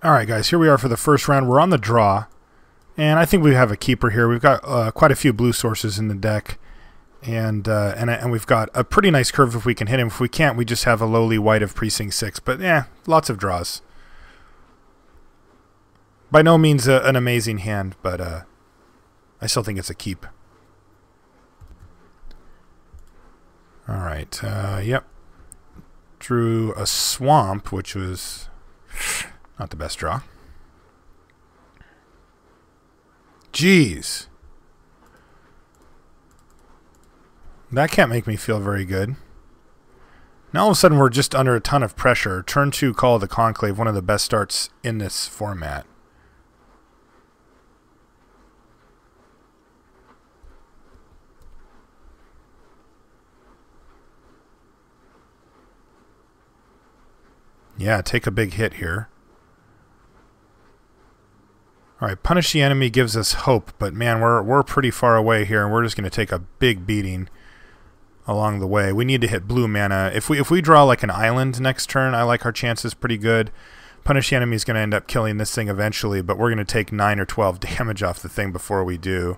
Alright guys, here we are for the first round. We're on the draw. And I think we have a keeper here. We've got quite a few blue sources in the deck. And we've got a pretty nice curve if we can hit him. If we can't, we just have a lowly white of Precinct 6. But yeah, lots of draws. By no means an amazing hand, but I still think it's a keep. Alright, yep. Drew a swamp, which was not the best draw. Jeez. That can't make me feel very good. Now all of a sudden we're just under a ton of pressure. Turn 2, Call of the Conclave, one of the best starts in this format. Yeah, take a big hit here. Alright, Punish the Enemy gives us hope, but man, we're pretty far away here, and we're just going to take a big beating along the way. We need to hit blue mana. If we draw like an island next turn, I like our chances pretty good. Punish the Enemy is going to end up killing this thing eventually, but we're going to take 9 or 12 damage off the thing before we do.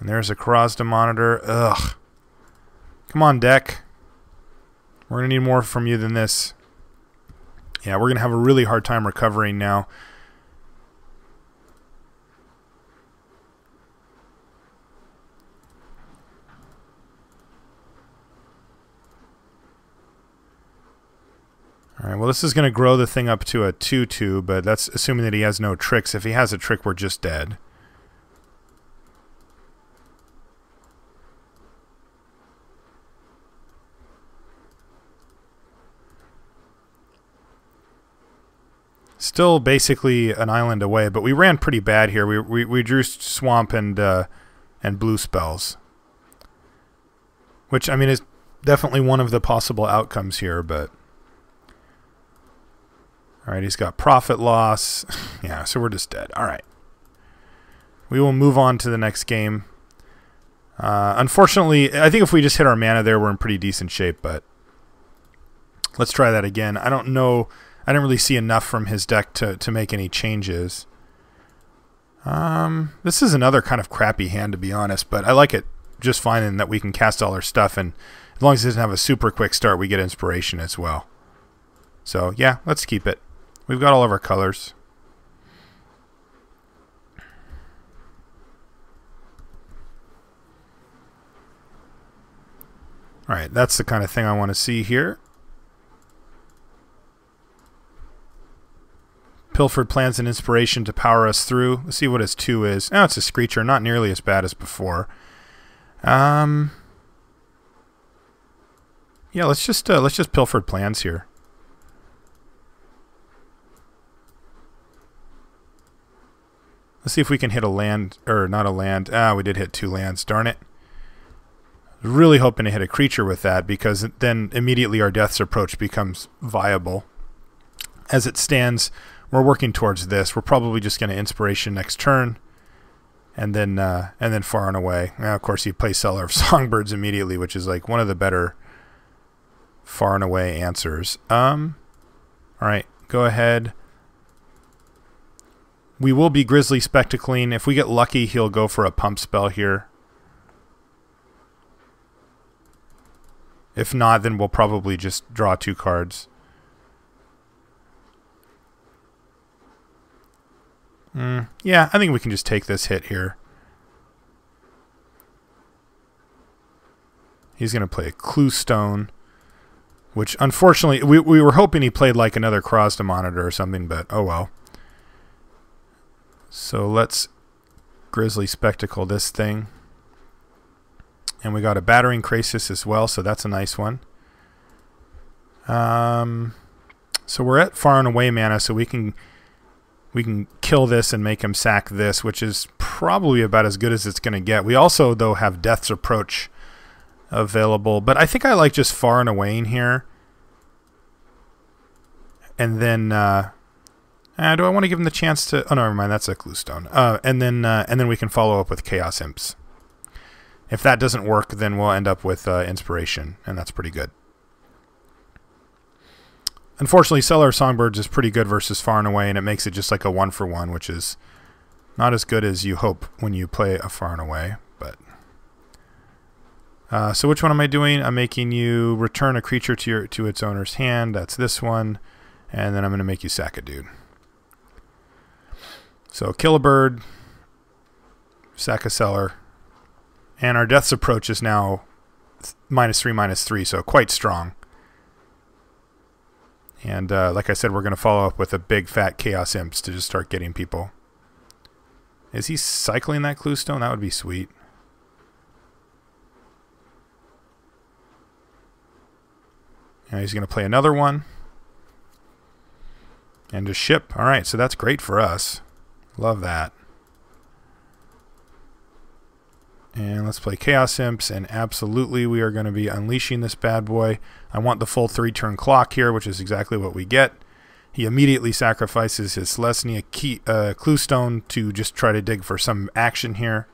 And there's a Krasda Monitor. Ugh. Come on, deck. We're going to need more from you than this. Yeah, we're going to have a really hard time recovering now. Alright, well this is going to grow the thing up to a 2-2, but that's assuming that he has no tricks. If he has a trick, we're just dead. Still basically an island away, but we ran pretty bad here. We drew swamp and blue spells, which I mean is definitely one of the possible outcomes here. But all right, he's got profit loss. Yeah, so we're just dead. All right, we will move on to the next game. Unfortunately, I think if we just hit our mana there, we're in pretty decent shape. But let's try that again. I don't know. I didn't really see enough from his deck to make any changes. This is another kind of crappy hand, to be honest, but I like it just fine in that we can cast all our stuff, and as long as it doesn't have a super quick start, we get inspiration as well. So, yeah, let's keep it. We've got all of our colors. Alright, that's the kind of thing I want to see here. Pilfered plans an inspiration to power us through. Let's see what his 2 is. Oh, it's a Screecher, not nearly as bad as before. Yeah, let's just Pilfered plans here. Let's see if we can hit a land, or not a land. Ah, we did hit 2 lands. Darn it. Really hoping to hit a creature with that, because then immediately our Death's Approach becomes viable. As it stands, we're working towards this. We're probably just going to inspiration next turn, and then Far and Away. Now, of course, you play Seller of Songbirds immediately, which is like one of the better Far and Away answers. All right, go ahead. We will be Grizzly Spectacling. If we get lucky, he'll go for a pump spell here. If not, then we'll probably just draw 2 cards. Yeah, I think we can just take this hit here. He's going to play a Clue Stone, which unfortunately, we were hoping he played like another Krasda Monitor or something, but oh well. So let's Grizzly Spectacle this thing. And we got a Battering Krasis as well, so that's a nice one. So we're at Far and Away mana, so we can kill this and make him sack this, which is probably about as good as it's going to get. We also, though, have Death's Approach available, but I think I like just Far and Away in here. And then, do I want to give him the chance to... Oh, no, never mind, that's a Clue Stone. And then we can follow up with Chaos Imps. If that doesn't work, then we'll end up with Inspiration, and that's pretty good. Unfortunately, Cellar Songbirds is pretty good versus Far and Away, and it makes it just like a 1-for-1, which is not as good as you hope when you play a Far and Away. But so which one am I doing? I'm making you return a creature to its owner's hand. That's this one. And then I'm going to make you sack a dude. So kill a bird, sack a Cellar. And our Death's Approach is now -3/-3, so quite strong. And like I said, we're going to follow up with a big fat Chaos Imps to just start getting people. Is he cycling that Clue Stone? That would be sweet. And he's going to play another one. And just ship. Alright, so that's great for us. Love that. And let's play Chaos Imps, and absolutely we are going to be unleashing this bad boy. I want the full 3-turn clock here, which is exactly what we get. He immediately sacrifices his Selesnya Clue Stone to just try to dig for some action here.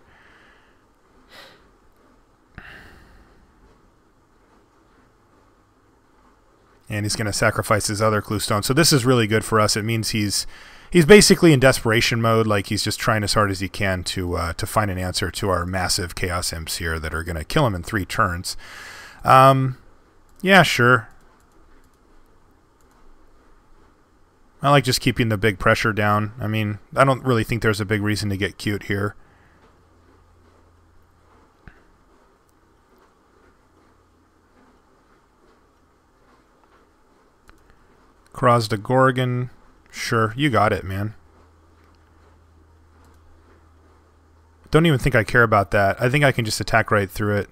And he's going to sacrifice his other Clue Stone. So this is really good for us. It means he's basically in desperation mode, like he's just trying as hard as he can to find an answer to our massive Chaos Imps here that are going to kill him in 3 turns. Yeah, sure. I like just keeping the big pressure down. I mean, I don't really think there's a big reason to get cute here. Krasda Gorgon. Sure, you got it, man. Don't even think I care about that. I think I can just attack right through it.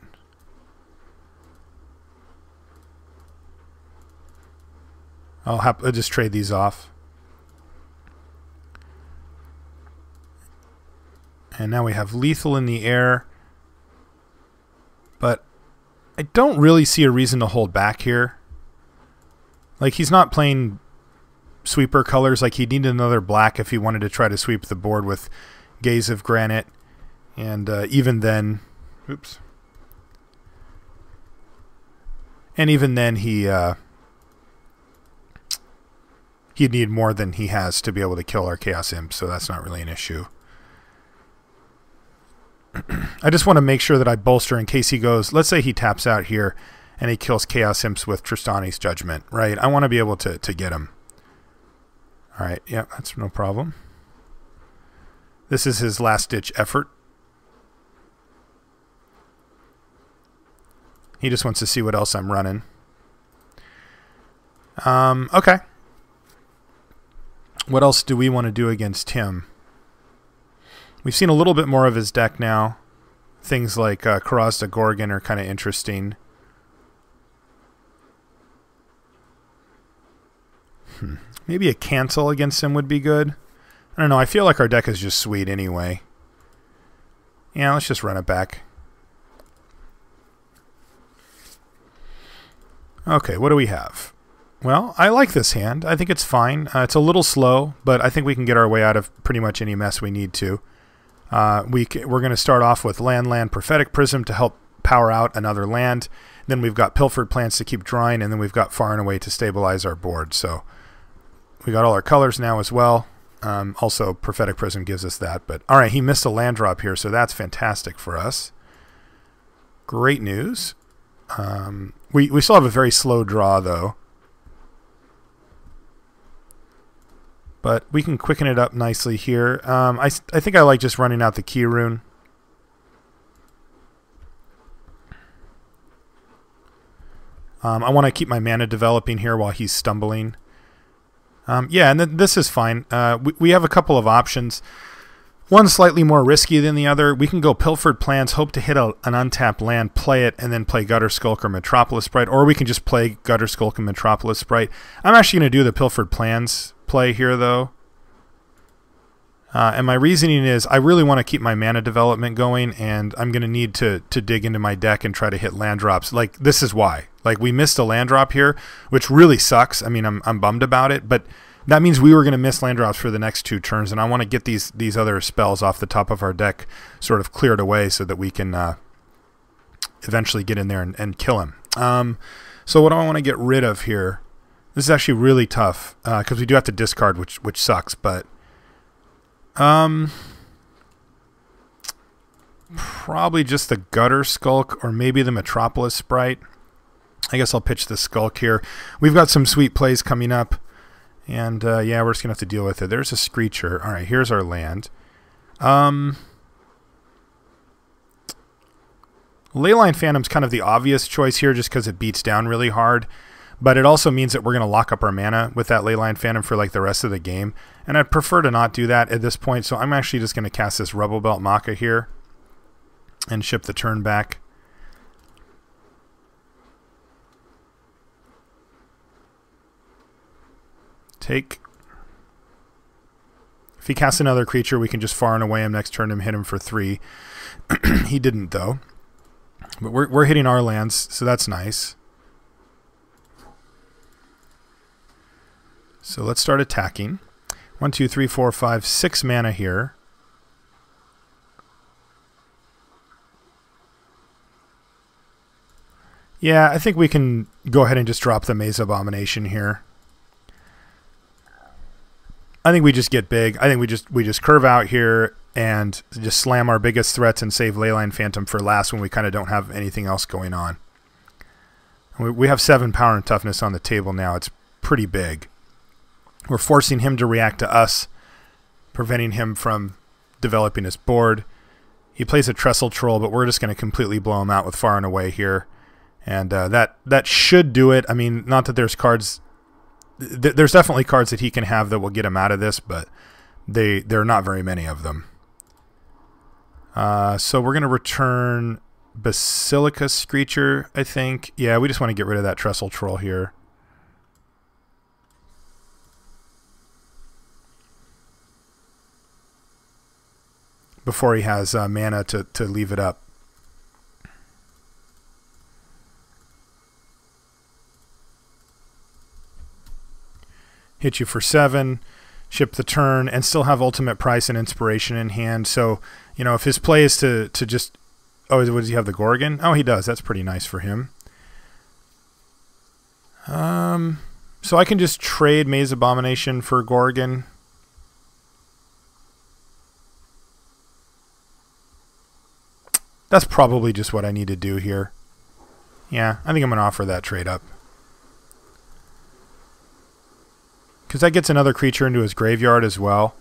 I'll just trade these off. And now we have lethal in the air. But I don't really see a reason to hold back here. Like, he's not playing sweeper colors. Like, he'd need another black if he wanted to try to sweep the board with Gaze of Granite. And even then... Oops. And even then, he'd need more than he has to be able to kill our Chaos Imp, so that's not really an issue. I just want to make sure that I bolster in case he goes... Let's say he taps out here and he kills Chaos Imps with Tristani's Judgment, right? I want to be able to get him. Alright, yeah, that's no problem. This is his last-ditch effort. He just wants to see what else I'm running. Okay. What else do we want to do against him? We've seen a little bit more of his deck now. Things like Krasda Gorgon are kind of interesting. Maybe a cancel against him would be good. I don't know. I feel like our deck is just sweet anyway. Yeah, let's just run it back. Okay, what do we have? Well, I like this hand. I think it's fine. It's a little slow, but I think we can get our way out of pretty much any mess we need to. We're going to start off with Land, Prophetic Prism to help power out another land. Then we've got Pilfered Plants to keep drawing, and then we've got Far and Away to stabilize our board. So we got all our colors now as well. Also, Prophetic Prism gives us that. But all right, he missed a land drop here, so that's fantastic for us. Great news. We still have a very slow draw, though. But we can quicken it up nicely here. I think I like just running out the Key Rune. I want to keep my mana developing here while he's stumbling. Yeah, and this is fine. We have a couple of options. One slightly more risky than the other. We can go Pilfered Plans, hope to hit an untapped land, play it, and then play Gutter Skulk or Metropolis Sprite. Or we can just play Gutter Skulk and Metropolis Sprite. I'm actually going to do the Pilfered Plans play here, though. And my reasoning is I really want to keep my mana development going, and I'm going to need to dig into my deck and try to hit land drops. Like, this is why. Like, we missed a land drop here, which really sucks. I mean, I'm bummed about it, but that means we were going to miss land drops for the next 2 turns, and I want to get these other spells off the top of our deck sort of cleared away so that we can eventually get in there and kill him. So what do I want to get rid of here? This is actually really tough because we do have to discard, which sucks. But probably just the Gutter Skulk or maybe the Metropolis Sprite. I guess I'll pitch the Skulk here. We've got some sweet plays coming up. And yeah, we're just going to have to deal with it. There's a Screecher. All right, here's our land. Leyline Phantom's kind of the obvious choice here just because it beats down really hard. But it also means that we're going to lock up our mana with that Leyline Phantom for like the rest of the game. And I'd prefer to not do that at this point. So I'm actually just going to cast this Rubble Belt Maka here and ship the turn back. Take. If he casts another creature, we can just far and away him next turn and hit him for 3. He didn't, though. But we're hitting our lands, so that's nice. So let's start attacking. 1, 2, 3, 4, 5, 6 mana here. Yeah, I think we can go ahead and just drop the Maze Abomination here. I think we just get big. I think we just curve out here and just slam our biggest threats and save Leyline Phantom for last when we kind of don't have anything else going on. We have 7 power and toughness on the table now. It's pretty big. We're forcing him to react to us, preventing him from developing his board. He plays a Trestle Troll, but we're just going to completely blow him out with Far and Away here. And that should do it. I mean, not that there's cards... There's definitely cards that he can have that will get him out of this, but there are not very many of them. So we're going to return Basilica Screecher, I think. Yeah, we just want to get rid of that Trestle Troll here. Before he has mana to leave it up. Hit you for 7, ship the turn, and still have Ultimate Price and Inspiration in hand. So, you know, if his play is to just... Oh, does he have the Gorgon? Oh, he does. That's pretty nice for him. So I can just trade Maze Abomination for Gorgon. That's probably just what I need to do here. Yeah, I think I'm going to offer that trade up. Because that gets another creature into his graveyard as well.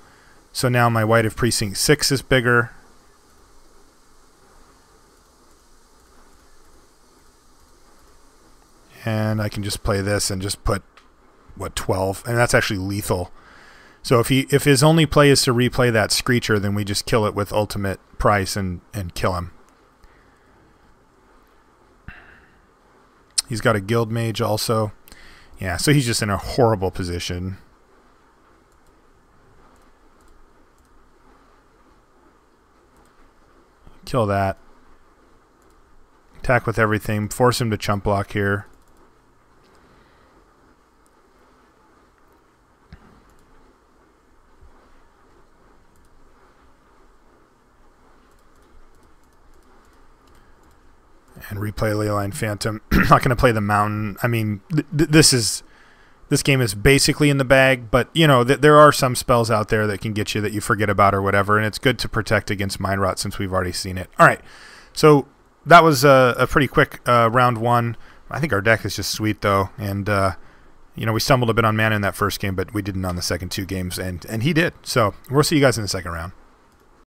So now my White of Precinct 6 is bigger. And I can just play this and just put, what, 12? And that's actually lethal. So if his only play is to replay that Screecher, then we just kill it with Ultimate Price and kill him. He's got a Guild Mage also. Yeah, so he's just in a horrible position. Kill that. Attack with everything. Force him to chump block here. And replay Leyline Phantom. Not going to play the Mountain. I mean, this game is basically in the bag, but you know there are some spells out there that can get you that you forget about or whatever, and it's good to protect against Mind Rot since we've already seen it. All right, so that was a pretty quick round 1. I think our deck is just sweet though, and you know, we stumbled a bit on mana in that first game, but we didn't on the second 2 games, and he did. So we'll see you guys in the second round.